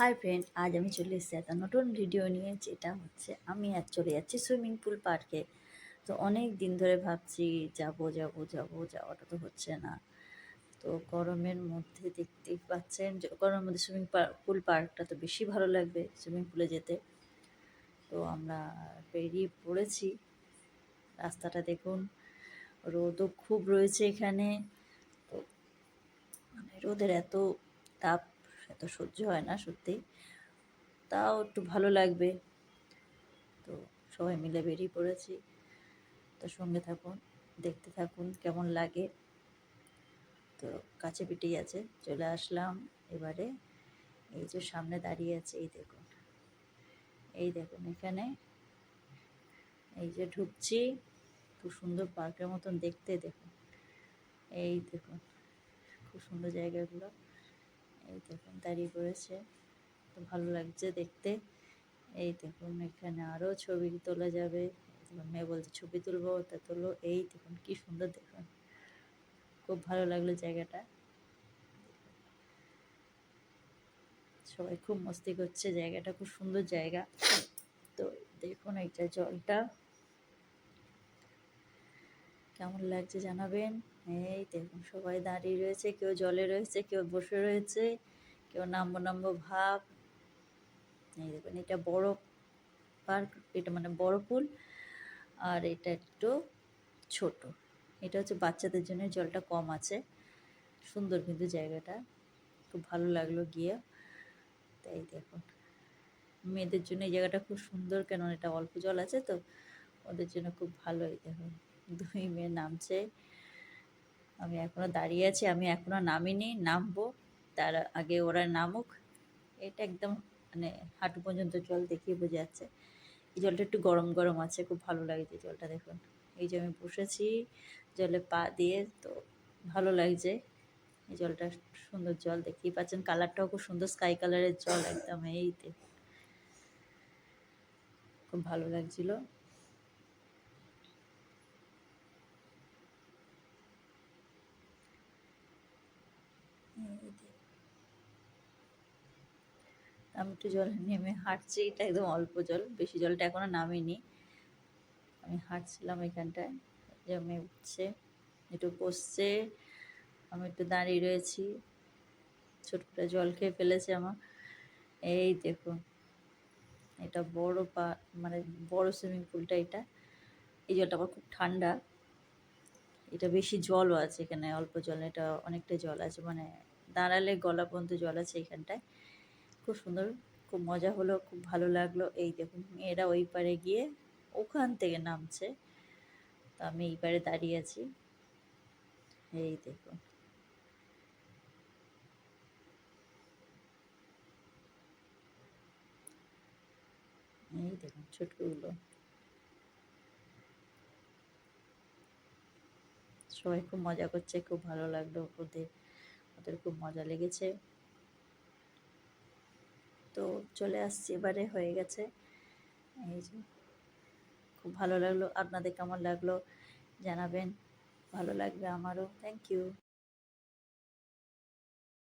Hi friend, আজ আমি চলে এসেছি একটা নতুন ভিডিও নিয়ে, যেটা হচ্ছে আমি আজ চলে যাচ্ছি সুইমিং পুল পার্কে। তো অনেক দিন ধরে ভাবছি যাওয়াটা তো হচ্ছে না। তো গরমের মধ্যে দেখতেই পাচ্ছেন যে গরমের মধ্যে পুল পার্কটা তো বেশি ভালো লাগবে সুইমিং পুলে যেতে। তো আমরা বেরিয়ে পড়েছি। রাস্তাটা দেখুন, রোদও খুব রয়েছে এখানে। তো মানে রোদের এত তাপ এত সহ্য হয় না সত্যি, তাও একটু ভালো লাগবে। তো সবাই মিলে বেরিয়ে পড়েছি। তো সঙ্গে থাকুন, দেখতে থাকুন কেমন লাগে। তো কাছে পিঠেই আছে, চলে আসলাম এবারে। এই যে সামনে দাঁড়িয়ে আছে, এই দেখুন এখানে, এই যে ঢুকছি। খুব সুন্দর পার্কের মতন দেখতে, দেখুন এই দেখুন খুব সুন্দর জায়গাগুলো। এই দেখুন দাঁড়িয়ে পড়েছে, তো ভালো লাগছে দেখতে। এই দেখুন এখানে আরও ছবি তোলা যাবে। মেয়ে বলছে ছবি তুলবো, তা তুলো। এই দেখুন কি সুন্দর, দেখুন খুব ভালো লাগলো জায়গাটা। সবাই খুব মস্তি করছে, জায়গাটা খুব সুন্দর জায়গা। তো দেখুন এইটা জলটা কেমন লাগছে জানাবেন। এই দেখুন সবাই দাঁড়িয়ে রয়েছে, কেউ জলে রয়েছে, কেউ বসে রয়েছে, কেউ নামবো নামবো ভাব। এই দেখুন এটা বড় পার্ক, এটা মানে বড় পুল, আর এটা একটু ছোট। এটা হচ্ছে বাচ্চাদের জন্য, জলটা কম আছে। সুন্দর কিন্তু জায়গাটা, খুব ভালো লাগলো গিয়ে। তাই দেখুন মেয়েদের জন্য এই জায়গাটা খুব সুন্দর, কেন এটা অল্প জল আছে তো ওদের জন্য খুব ভালোই। দেখুন দুই মেয়ে নামছে, আমি এখনো দাঁড়িয়ে আছি, আমি এখনো নামিনি, নামবো তার আগে ওরা নামুক। এটা একদম মানে হাঁটু পর্যন্ত জল, দেখিয়ে বোঝা যাচ্ছে। এই জলটা একটু গরম গরম আছে, খুব ভালো লাগছে জলটা। দেখুন এই যে আমি বসেছি জলে পা দিয়ে, তো ভালো লাগছে। এই জলটা সুন্দর জল, দেখতেই পাচ্ছেন কালারটাও খুব সুন্দর, স্কাই কালারের জল একদম। এই খুব ভালো লাগছিল। আমি একটু জলে নেমে হাঁটছি, এটা একদম অল্প জল, বেশি জলটা এখনো নামিনি। আমি হাঁটছিলাম এখানটায়, যে মেয়ে উঠছে, একটু বসছে, আমি একটু দাঁড়িয়ে রয়েছি। ছোট করে জল খেয়ে ফেলেছে আমার। এই দেখুন এটা বড় মানে বড় সুইমিং পুলটা এটা। এই জলটা আবার খুব ঠান্ডা, এটা বেশি জলও আছে এখানে, অল্প জল না, এটা অনেকটা জল আছে, মানে দাঁড়ালে গলা পর্যন্ত জল আছে এখানটায়। খুব সুন্দর, খুব মজা হলো, খুব ভালো লাগলো। এই দেখুন মেয়েরা ওই পারে গিয়ে ওখান থেকে নামছে, তো আমি এই পারে দাঁড়িয়ে আছি। এই দেখুন এই দেখুন ছোটগুলো, সবাই খুব মজা করছে, খুব ভালো লাগলো ওদের, ওদের খুব মজা লেগেছে। তো চলে আসছি এবারে, হয়ে গেছে। এই যে খুব ভালো লাগলো, আপনাদের কেমন লাগলো জানাবেন, ভালো লাগবে আমারও। Thank you.